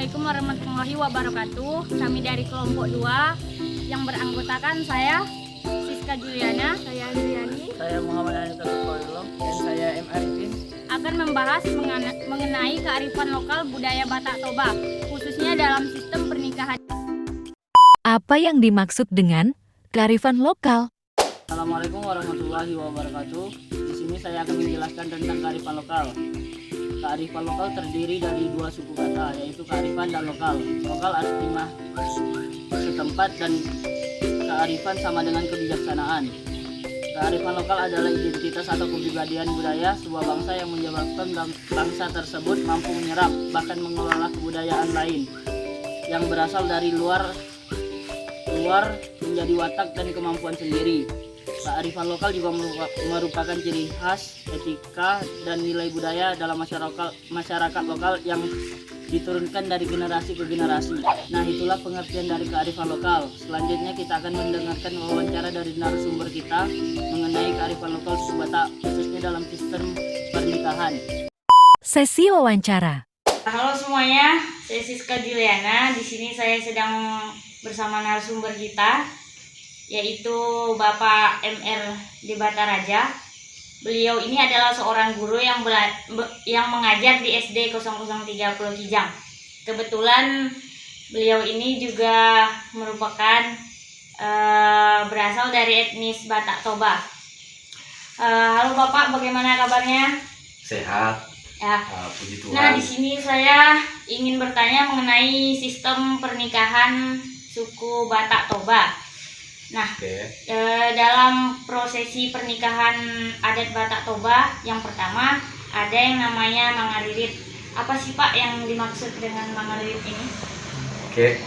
Assalamualaikum warahmatullahi wabarakatuh. Kami dari kelompok 2 yang beranggotakan saya Siska Juliana, saya Juliani, Saya Muhammad Anita Sukoilo, dan saya M. Arifin. akan membahas mengenai kearifan lokal budaya Batak Toba, khususnya dalam sistem pernikahan. Apa yang dimaksud dengan kearifan lokal? Assalamualaikum warahmatullahi wabarakatuh. Di sini saya akan menjelaskan tentang kearifan lokal. Kearifan lokal terdiri dari dua suku kata, yaitu kearifan dan lokal. Lokal artinya setempat dan kearifan sama dengan kebijaksanaan. Kearifan lokal adalah identitas atau kepribadian budaya sebuah bangsa yang menyebabkan bangsa tersebut mampu menyerap bahkan mengelola kebudayaan lain yang berasal dari luar menjadi watak dan kemampuan sendiri. Kearifan lokal juga merupakan ciri khas, etika, dan nilai budaya dalam masyarakat lokal yang diturunkan dari generasi ke generasi. Nah, itulah pengertian dari kearifan lokal. Selanjutnya kita akan mendengarkan wawancara dari narasumber kita mengenai kearifan lokal suku Batak, khususnya dalam sistem pernikahan. Sesi wawancara. Halo semuanya, saya Siska Juliana. Di sini saya sedang bersama narasumber kita, yaitu Bapak MR di Bataraja. Beliau ini adalah seorang guru yang mengajar di SD 003 Pulau Kijang. Kebetulan beliau ini juga merupakan berasal dari etnis Batak Toba. Halo Bapak, bagaimana kabarnya? Sehat, Ya. puji Tuhan. Nah, di sini saya ingin bertanya mengenai sistem pernikahan suku Batak Toba. Nah, Oke. dalam prosesi pernikahan adat Batak Toba, yang pertama ada yang namanya mangaririt. Apa sih Pak yang dimaksud dengan mangaririt ini? Oke,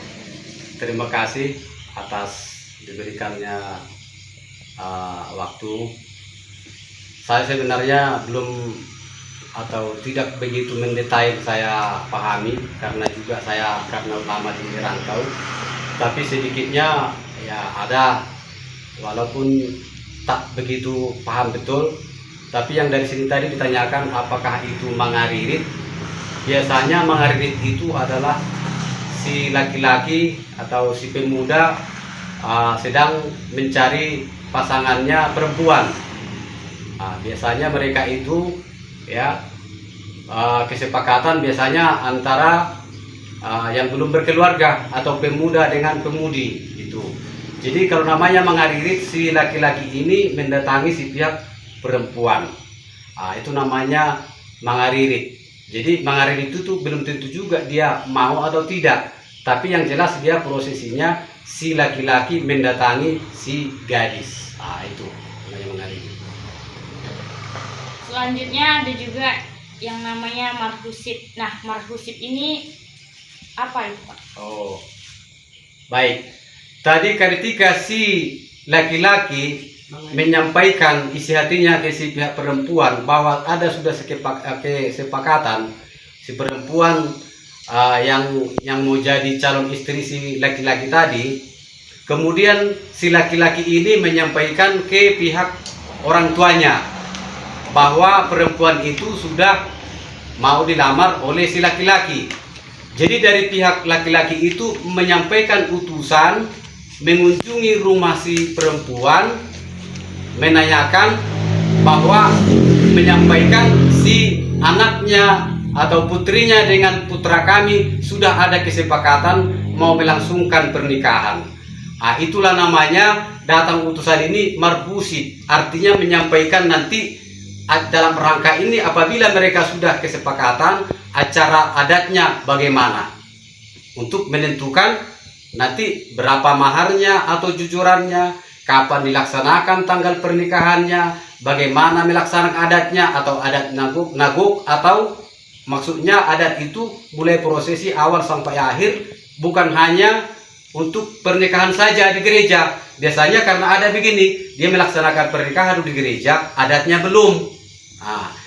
terima kasih atas diberikannya waktu. Saya sebenarnya belum atau tidak begitu mendetail saya pahami karena lama di rantau, tapi sedikitnya ya ada, walaupun tak begitu paham betul. Tapi yang dari sini tadi ditanyakan apakah itu mangaririt. Biasanya mangaririt itu adalah si laki-laki atau si pemuda sedang mencari pasangannya perempuan. Biasanya mereka itu ya kesepakatan biasanya antara yang belum berkeluarga atau pemuda dengan pemudi itu. Jadi kalau namanya mangaririt, si laki-laki ini mendatangi si pihak perempuan, itu namanya mangaririt. Jadi mangaririt itu tuh belum tentu juga dia mau atau tidak, tapi yang jelas dia prosesinya si laki-laki mendatangi si gadis. Itu namanya mangaririt. Selanjutnya ada juga yang namanya marhusit. Nah, marhusit ini apa itu Pak? Oh, baik. Tadi ketika si laki-laki menyampaikan isi hatinya ke si pihak perempuan bahwa ada sudah kesepakatan si perempuan yang mau jadi calon istri si laki-laki tadi, kemudian si laki-laki ini menyampaikan ke pihak orang tuanya bahwa perempuan itu sudah mau dilamar oleh si laki-laki. Jadi dari pihak laki-laki itu menyampaikan utusan mengunjungi rumah si perempuan, menanyakan bahwa menyampaikan si anaknya atau putrinya dengan putra kami sudah ada kesepakatan mau melangsungkan pernikahan. Itulah namanya datang utusan ini marhusit, artinya menyampaikan nanti dalam rangka ini apabila mereka sudah kesepakatan acara adatnya bagaimana untuk menentukan nanti berapa maharnya atau jujurannya, kapan dilaksanakan tanggal pernikahannya, bagaimana melaksanakan adatnya atau adat naguk atau maksudnya adat itu mulai prosesi awal sampai akhir, bukan hanya untuk pernikahan saja di gereja. Biasanya karena ada begini, dia melaksanakan pernikahan di gereja, adatnya belum.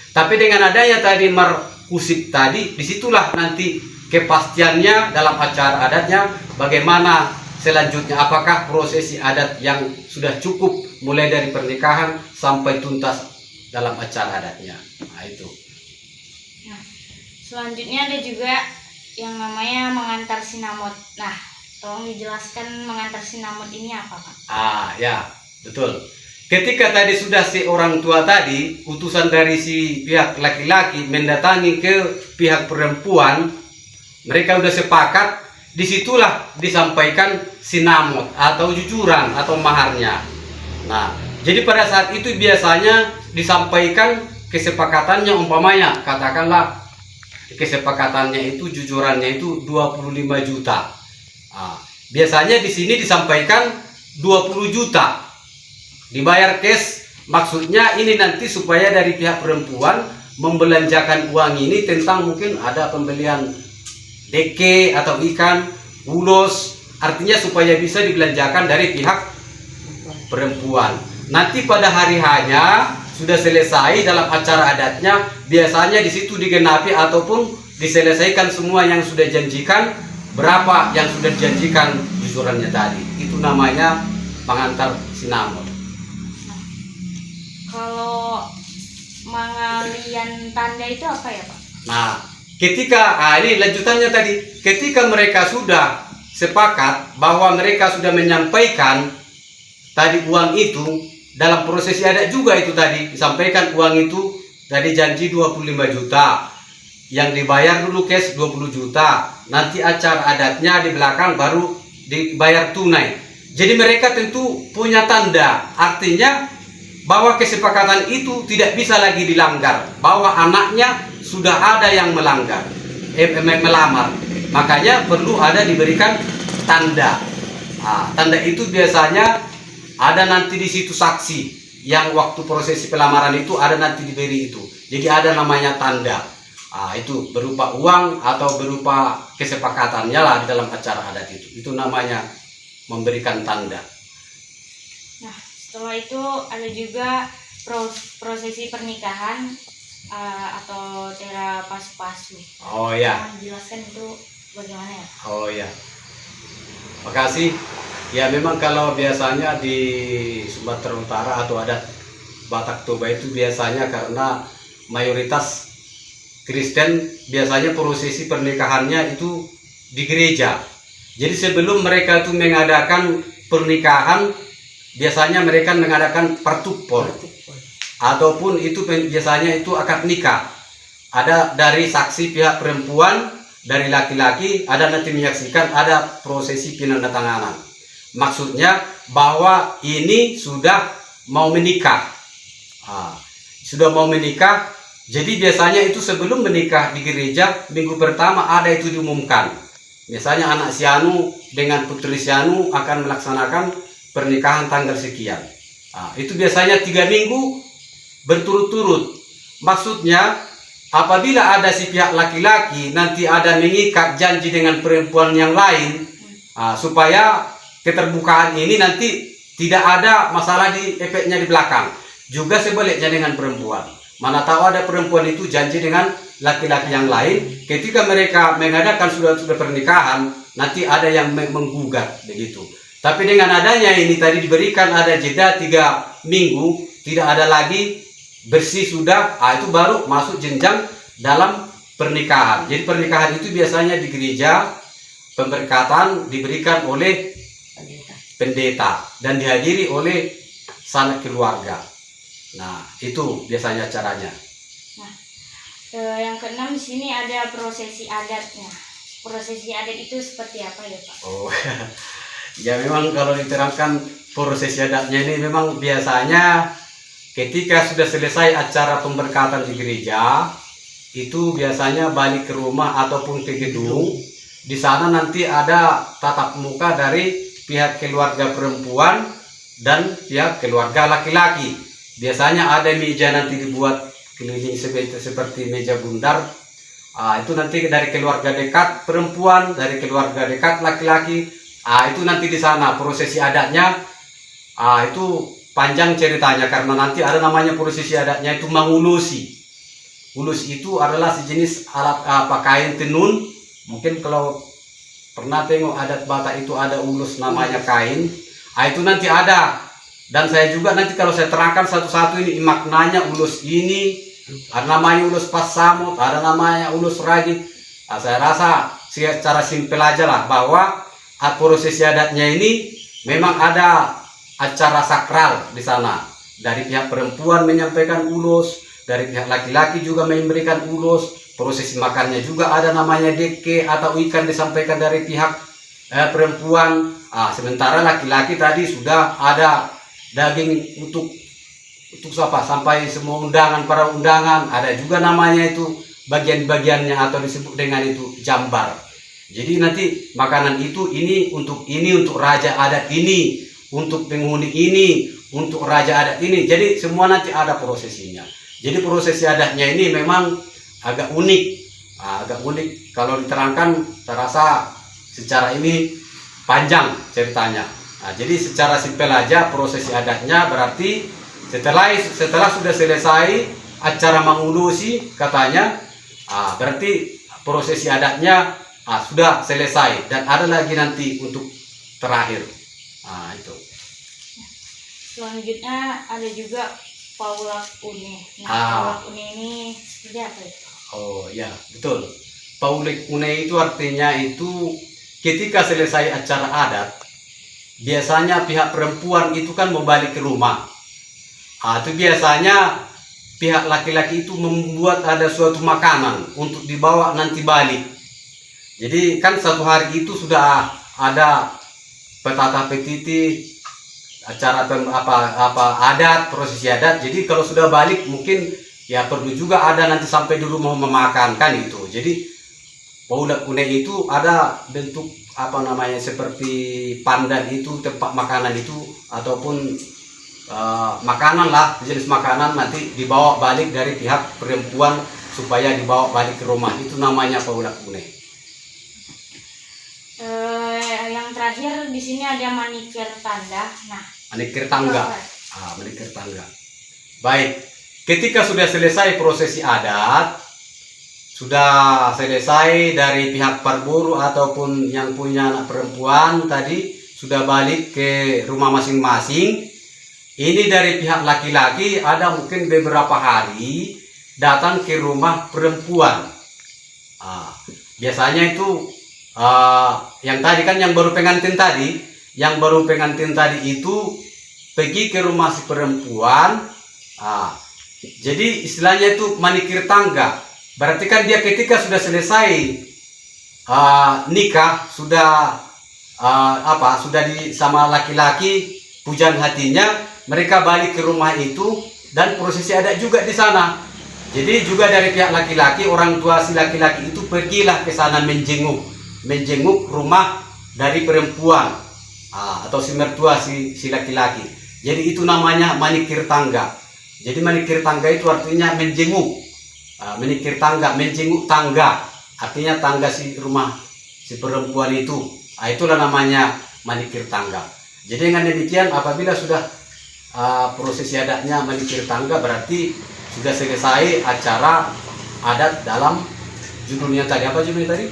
Tapi dengan adanya tadi marhusit tadi, disitulah nanti kepastiannya dalam acara adatnya bagaimana selanjutnya, apakah prosesi adat yang sudah cukup mulai dari pernikahan sampai tuntas dalam acara adatnya. Itu. Nah, selanjutnya ada juga yang namanya mengantar sinamot. Nah, tolong dijelaskan mengantar sinamot ini apa, Pak? Ya, betul. Ketika tadi sudah si orang tua tadi, utusan dari si pihak laki-laki mendatangi ke pihak perempuan, mereka sudah sepakat, disitulah disampaikan sinamot atau jujuran atau maharnya. Nah, jadi pada saat itu biasanya disampaikan kesepakatannya, umpamanya katakanlah kesepakatannya itu jujurannya itu 25 juta. Biasanya di sini disampaikan 20 juta. Dibayar cash, maksudnya ini nanti supaya dari pihak perempuan membelanjakan uang ini tentang mungkin ada pembelian deke atau ikan, ulos, artinya supaya bisa dibelanjakan dari pihak perempuan. Nanti pada hari hanya sudah selesai dalam acara adatnya, biasanya di situ digenapi ataupun diselesaikan semua yang sudah janjikan, berapa yang sudah dijanjikan jujurannya tadi. Itu namanya pengantar sinamot. Kalau mengalian tanda itu apa ya, Pak? Nah, ketika ini lanjutannya tadi, ketika mereka sudah sepakat bahwa mereka sudah menyampaikan tadi uang itu dalam prosesi adat juga itu tadi disampaikan uang itu tadi janji 25 juta, yang dibayar dulu cash 20 juta, nanti acara adatnya di belakang baru dibayar tunai. Jadi mereka tentu punya tanda, artinya bahwa kesepakatan itu tidak bisa lagi dilanggar, bahwa anaknya sudah ada yang melanggar, melamar, makanya perlu ada diberikan tanda. Tanda itu biasanya ada nanti di situ saksi yang waktu prosesi pelamaran itu ada nanti diberi itu, jadi ada namanya tanda. Itu berupa uang atau berupa kesepakatannya lah di dalam acara adat itu namanya memberikan tanda. Nah, setelah itu ada juga prosesi pernikahan atau tera pasu-pasu. Oh ya. Jelaskan itu bagaimana ya? Oh ya. Makasih. Ya memang kalau biasanya di Sumatera Utara atau adat Batak Toba itu biasanya karena mayoritas Kristen, biasanya prosesi pernikahannya itu di gereja. Jadi sebelum mereka itu mengadakan pernikahan, biasanya mereka mengadakan partupol ataupun itu biasanya itu akad nikah. Ada dari saksi pihak perempuan, dari laki-laki, ada nanti menyaksikan, ada prosesi penandatanganan. Maksudnya bahwa ini sudah mau menikah. Sudah mau menikah. Jadi biasanya itu sebelum menikah di gereja, minggu pertama ada itu diumumkan. Biasanya anak sianu dengan putri sianu akan melaksanakan pernikahan tanggal sekian. Itu biasanya 3 minggu berturut-turut. Maksudnya apabila ada si pihak laki-laki nanti ada mengikat janji dengan perempuan yang lain, supaya keterbukaan ini nanti tidak ada masalah di efeknya di belakang. Juga sebaliknya dengan perempuan. Mana tahu ada perempuan itu janji dengan laki-laki yang lain, ketika mereka mengadakan sudah pernikahan, nanti ada yang menggugat begitu. Tapi dengan adanya ini tadi diberikan ada jeda 3 minggu, tidak ada lagi, bersih sudah, itu baru masuk jenjang dalam pernikahan. Jadi pernikahan itu biasanya di gereja, pemberkatan diberikan oleh pendeta dan dihadiri oleh sanak keluarga. Nah, itu biasanya caranya. Nah, yang keenam di sini ada prosesi adatnya. Prosesi adat itu seperti apa ya, Pak? Oh, ya memang kalau diterangkan prosesi adatnya ini memang biasanya ketika sudah selesai acara pemberkatan di gereja, itu biasanya balik ke rumah ataupun ke gedung. Di sana nanti ada tatap muka dari pihak keluarga perempuan dan pihak keluarga laki-laki. Biasanya ada meja nanti dibuat keliling seperti meja bundar. Itu nanti dari keluarga dekat perempuan, dari keluarga dekat laki-laki. Itu nanti di sana prosesi adatnya. Itu panjang ceritanya karena nanti ada namanya prosesi adatnya itu mengulusi. Ulus itu adalah sejenis alat kain tenun. Mungkin kalau pernah tengok adat Batak itu ada ulus namanya kain. Itu nanti ada. Dan saya juga nanti kalau saya terangkan satu-satu ini maknanya ulus ini, ada namanya ulus pasamut, ada namanya ulus ragi. Saya rasa secara simpel aja lah bahwa prosesi adatnya ini memang ada acara sakral di sana. Dari pihak perempuan menyampaikan ulos, dari pihak laki-laki juga memberikan ulos. Prosesi makannya juga ada namanya deke atau ikan disampaikan dari pihak perempuan. Sementara laki-laki tadi sudah ada daging untuk apa sampai semua undangan, para undangan ada juga namanya itu bagian-bagiannya atau disebut dengan itu jambar. Jadi nanti makanan itu ini untuk raja adat ini, untuk penghuni ini, untuk raja adat ini. Jadi semua nanti ada prosesinya. Jadi prosesi adatnya ini memang agak unik. Agak unik kalau diterangkan terasa secara ini panjang ceritanya. Jadi secara simpel aja prosesi adatnya berarti setelah sudah selesai acara mengulusi katanya, berarti prosesi adatnya sudah selesai dan ada lagi nanti untuk terakhir. Itu. Selanjutnya ada juga Paulak Une. Paulak Une ini seperti apa itu? Oh ya, betul. Paulak Une itu artinya itu ketika selesai acara adat, biasanya pihak perempuan itu kan membalik ke rumah. Itu biasanya pihak laki-laki itu membuat ada suatu makanan untuk dibawa nanti balik. Jadi kan satu hari itu sudah ada petata petiti, acara adat, prosesi adat. Jadi kalau sudah balik mungkin ya perlu juga ada nanti sampai di rumah memakan kan itu. Jadi Paulak Une itu ada bentuk seperti pandan itu, tempat makanan itu ataupun makanan lah, jenis makanan nanti dibawa balik dari pihak perempuan supaya dibawa balik ke rumah. Itu namanya Paulak Une. Yang terakhir di sini ada manikir tanda. Manikir tangga. Manikir tangga. Baik. Ketika sudah selesai prosesi adat, sudah selesai dari pihak parburu ataupun yang punya anak perempuan tadi sudah balik ke rumah masing-masing. Ini dari pihak laki-laki ada mungkin beberapa hari datang ke rumah perempuan. Biasanya itu yang tadi kan yang baru pengantin tadi itu pergi ke rumah si perempuan. Jadi istilahnya itu manikir tangga. Berarti kan dia ketika sudah selesai nikah, sudah sudah sama laki-laki pujaan hatinya, mereka balik ke rumah itu dan prosesi adat juga di sana. Jadi juga dari pihak laki-laki, orang tua si laki-laki itu pergilah ke sana menjenguk rumah dari perempuan atau si mertua si laki-laki. Jadi itu namanya manikir tangga. Jadi manikir tangga itu artinya menjenguk. Menikir tangga, menjenguk tangga, artinya tangga si rumah si perempuan itu. Itulah namanya manikir tangga. Jadi dengan demikian apabila sudah prosesi adatnya manikir tangga, berarti sudah selesai acara adat dalam judulnya tadi. Apa judulnya tadi?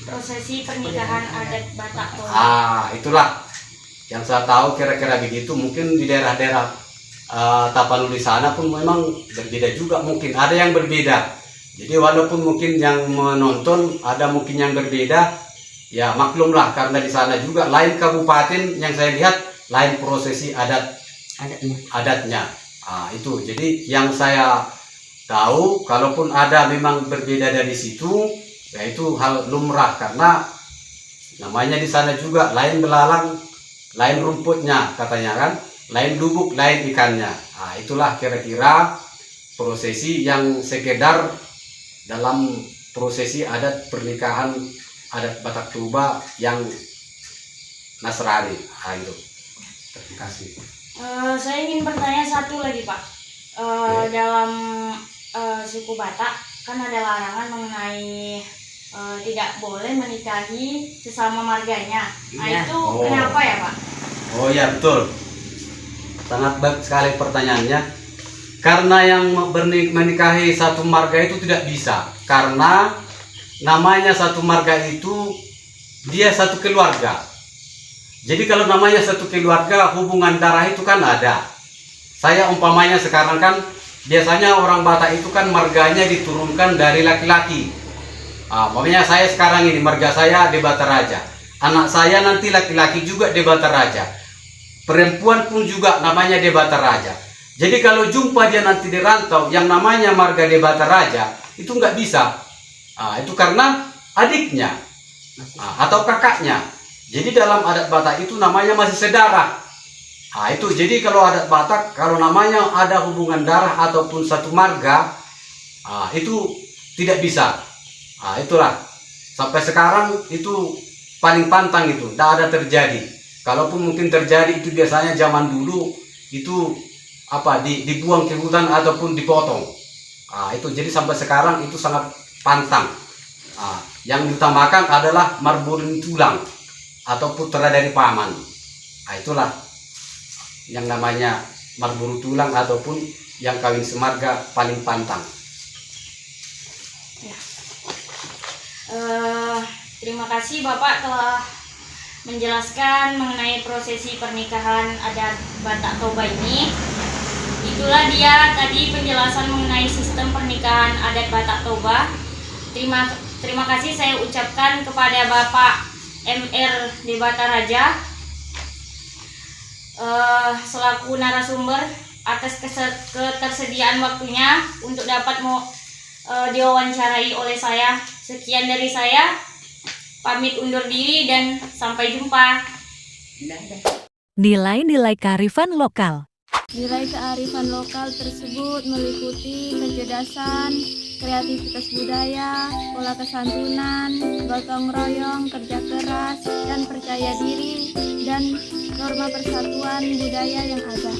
Prosesi pernikahan adat Batak Toba. Itulah yang saya tahu kira-kira begitu. Mungkin di daerah-daerah Tapanuli sana pun memang berbeda juga, mungkin ada yang berbeda. Jadi walaupun mungkin yang menonton ada mungkin yang berbeda, ya maklumlah karena di sana juga lain kabupaten yang saya lihat, lain prosesi adatnya. Itu jadi yang saya tahu, kalaupun ada memang berbeda dari situ, ya itu hal lumrah karena namanya di sana juga lain belalang, lain rumputnya katanya kan. Lain lubuk, lain ikannya. Itulah kira-kira prosesi yang sekedar dalam prosesi adat pernikahan adat Batak Toba yang Nasrani. Itu. Terima kasih. Saya ingin bertanya satu lagi Pak. Dalam suku Batak kan ada larangan mengenai tidak boleh menikahi sesama marganya. Itu kenapa ya Pak? Oh ya betul. Sangat baik sekali pertanyaannya. Karena yang menikahi satu marga itu tidak bisa. Karena namanya satu marga itu dia satu keluarga. Jadi kalau namanya satu keluarga, hubungan darah itu kan ada. Saya umpamanya sekarang kan biasanya orang Batak itu kan marganya diturunkan dari laki-laki. Makanya saya sekarang ini marga saya di Bata Raja. Anak saya nanti laki-laki juga di Bata Raja. Perempuan pun juga namanya di Bata Raja. Jadi kalau jumpa dia nanti di rantau yang namanya marga di Bata Raja, itu nggak bisa. Itu karena adiknya atau kakaknya. Jadi dalam adat Batak itu namanya masih sedarah. Itu jadi kalau adat Batak, kalau namanya ada hubungan darah ataupun satu marga, itu tidak bisa. Itulah sampai sekarang itu paling pantang, itu tidak ada terjadi. Kalaupun mungkin terjadi itu biasanya zaman dulu itu dibuang ke hutan ataupun dipotong. Itu jadi sampai sekarang itu sangat pantang. Yang diutamakan adalah marburin tulang atau putra dari paman. Itulah yang namanya marburu tulang ataupun yang kawin semarga paling pantang. Terima kasih Bapak telah menjelaskan mengenai prosesi pernikahan adat Batak Toba ini. Itulah dia tadi penjelasan mengenai sistem pernikahan adat Batak Toba. Terima kasih saya ucapkan kepada Bapak MR di Bata Raja selaku narasumber atas ketersediaan waktunya untuk dapat diwawancarai oleh saya. Sekian dari saya, pamit undur diri dan sampai jumpa. Nilai-nilai kearifan lokal. Nilai kearifan lokal tersebut meliputi kecerdasan, kreativitas budaya, pola kesantunan, gotong royong, kerja keras, dan percaya diri, dan norma persatuan budaya yang ada.